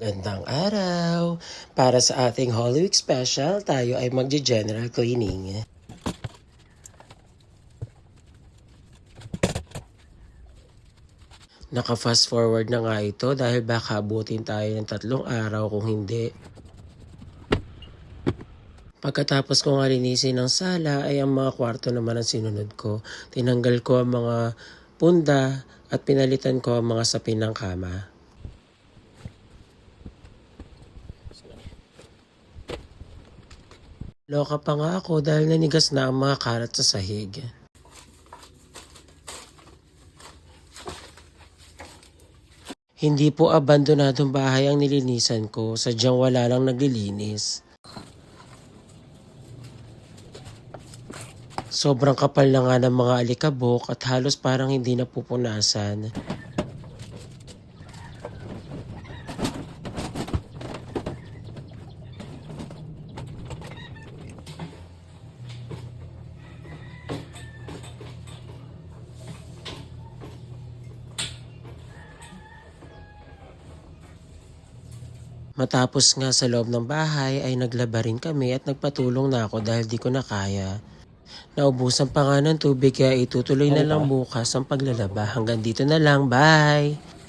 Gandang araw! Para sa ating Holy Week special, tayo ay magje-general cleaning. Naka-fast forward na nga ito dahil baka abutin tayo ng 3 araw kung hindi. Pagkatapos ko nga linisin ng sala ay ang mga kwarto naman ang sinunod ko. Tinanggal ko ang mga punda at pinalitan ko ang mga sapin ng kama. Loka pa nga ako dahil nanigas na ang mga karat sa sahig. Hindi po abandonadong bahay ang nilinisan ko, sadyang wala lang naglilinis. Sobrang kapal na nga ng mga alikabok at halos parang hindi napupunasan. Matapos nga sa loob ng bahay ay naglaba rin kami at nagpatulong na ako dahil di ko na kaya. Naubusan pa nga ng tubig kaya itutuloy na lang bukas ang paglalaba. Hanggang dito na lang, bye!